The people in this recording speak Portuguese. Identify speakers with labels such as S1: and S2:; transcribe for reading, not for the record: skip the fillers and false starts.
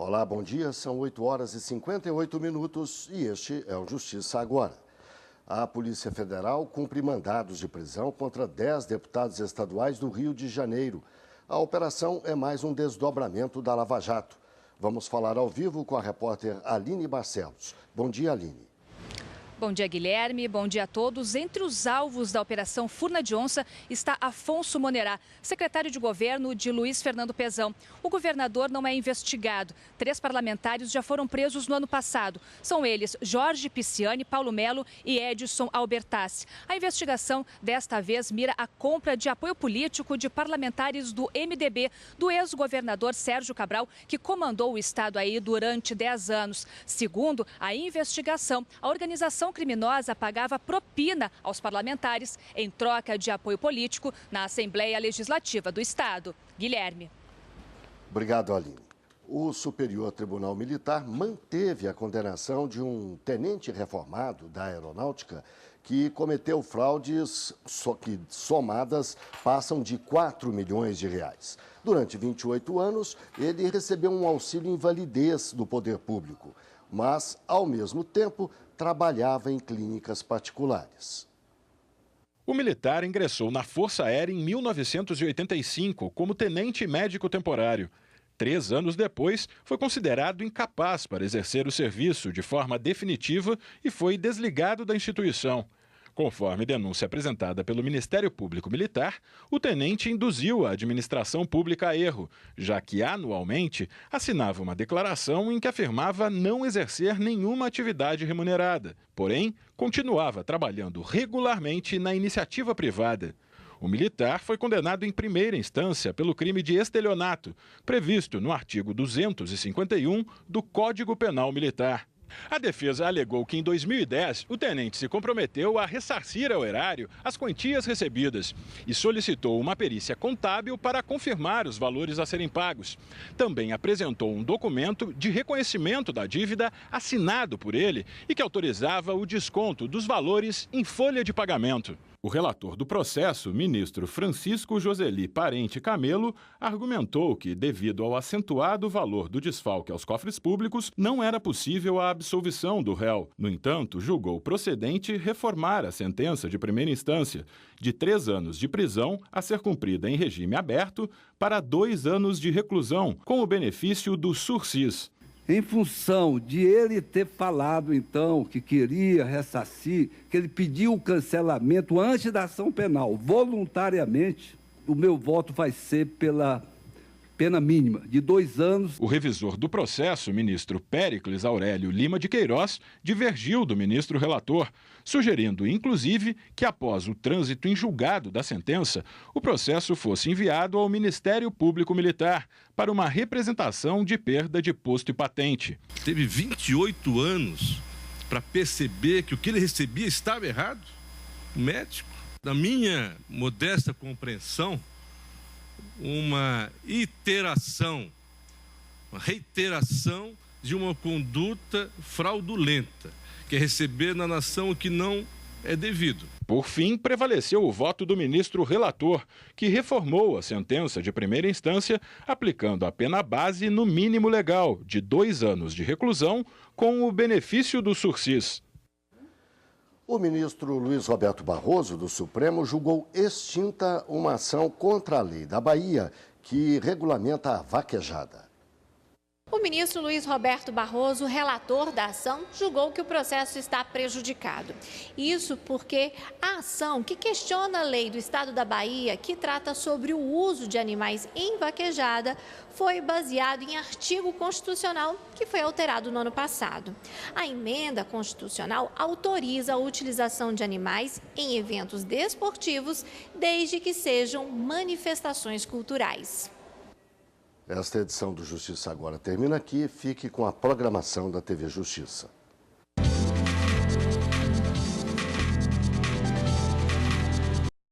S1: Olá, bom dia. São 8 horas e 58 minutos e este é o Justiça Agora. A Polícia Federal cumpre mandados de prisão contra 10 deputados estaduais do Rio de Janeiro. A operação é mais um desdobramento da Lava Jato. Vamos falar ao vivo com a repórter Aline Barcelos. Bom dia, Aline.
S2: Bom dia, Guilherme. Bom dia a todos. Entre os alvos da Operação Furna de Onça está Afonso Monerá, secretário de governo de Luiz Fernando Pezão. O governador não é investigado. 3 parlamentares já foram presos no ano passado. São eles Jorge Pisciani, Paulo Melo e Edson Albertassi. A investigação desta vez mira a compra de apoio político de parlamentares do MDB, do ex-governador Sérgio Cabral, que comandou o estado aí durante 10 anos. Segundo a investigação, a organização criminosa pagava propina aos parlamentares em troca de apoio político na Assembleia Legislativa do Estado. Guilherme.
S1: Obrigado, Aline. O Superior Tribunal Militar manteve a condenação de um tenente reformado da Aeronáutica que cometeu fraudes que somadas passam de 4 milhões de reais. Durante 28 anos, ele recebeu um auxílio invalidez do poder público, mas, ao mesmo tempo, trabalhava em clínicas particulares.
S3: O militar ingressou na Força Aérea em 1985 como tenente médico temporário. 3 anos depois, foi considerado incapaz para exercer o serviço de forma definitiva e foi desligado da instituição. Conforme denúncia apresentada pelo Ministério Público Militar, o tenente induziu a administração pública a erro, já que anualmente assinava uma declaração em que afirmava não exercer nenhuma atividade remunerada. Porém, continuava trabalhando regularmente na iniciativa privada. O militar foi condenado em primeira instância pelo crime de estelionato, previsto no artigo 251 do Código Penal Militar. A defesa alegou que em 2010 o tenente se comprometeu a ressarcir ao erário as quantias recebidas e solicitou uma perícia contábil para confirmar os valores a serem pagos. Também apresentou um documento de reconhecimento da dívida assinado por ele e que autorizava o desconto dos valores em folha de pagamento. O relator do processo, ministro Francisco Joseli Parente Camelo, argumentou que, devido ao acentuado valor do desfalque aos cofres públicos, não era possível a absolvição do réu. No entanto, julgou procedente reformar a sentença de primeira instância, de 3 anos de prisão a ser cumprida em regime aberto, para 2 anos de reclusão, com o benefício do sursis.
S4: Em função de ele ter falado, então, que queria ressarcir, que ele pediu o cancelamento antes da ação penal, voluntariamente, o meu voto vai ser pela pena mínima, de 2 anos.
S3: O revisor do processo, ministro Péricles Aurélio Lima de Queiroz, divergiu do ministro relator, sugerindo, inclusive, que após o trânsito em julgado da sentença, o processo fosse enviado ao Ministério Público Militar para uma representação de perda de posto e patente.
S5: Teve 28 anos para perceber que o que ele recebia estava errado. O médico, na minha modesta compreensão, uma reiteração de uma conduta fraudulenta, que é receber na nação o que não é devido.
S3: Por fim, prevaleceu o voto do ministro relator, que reformou a sentença de primeira instância, aplicando a pena base no mínimo legal, de 2 anos de reclusão, com o benefício do sursis.
S1: O ministro Luiz Roberto Barroso, do Supremo, julgou extinta uma ação contra a lei da Bahia, que regulamenta a vaquejada.
S6: O ministro Luiz Roberto Barroso, relator da ação, julgou que o processo está prejudicado. Isso porque a ação que questiona a lei do Estado da Bahia, que trata sobre o uso de animais em vaquejada, foi baseado em artigo constitucional que foi alterado no ano passado. A emenda constitucional autoriza a utilização de animais em eventos desportivos, desde que sejam manifestações culturais.
S1: Esta edição do Justiça Agora termina aqui. Fique com a programação da TV Justiça.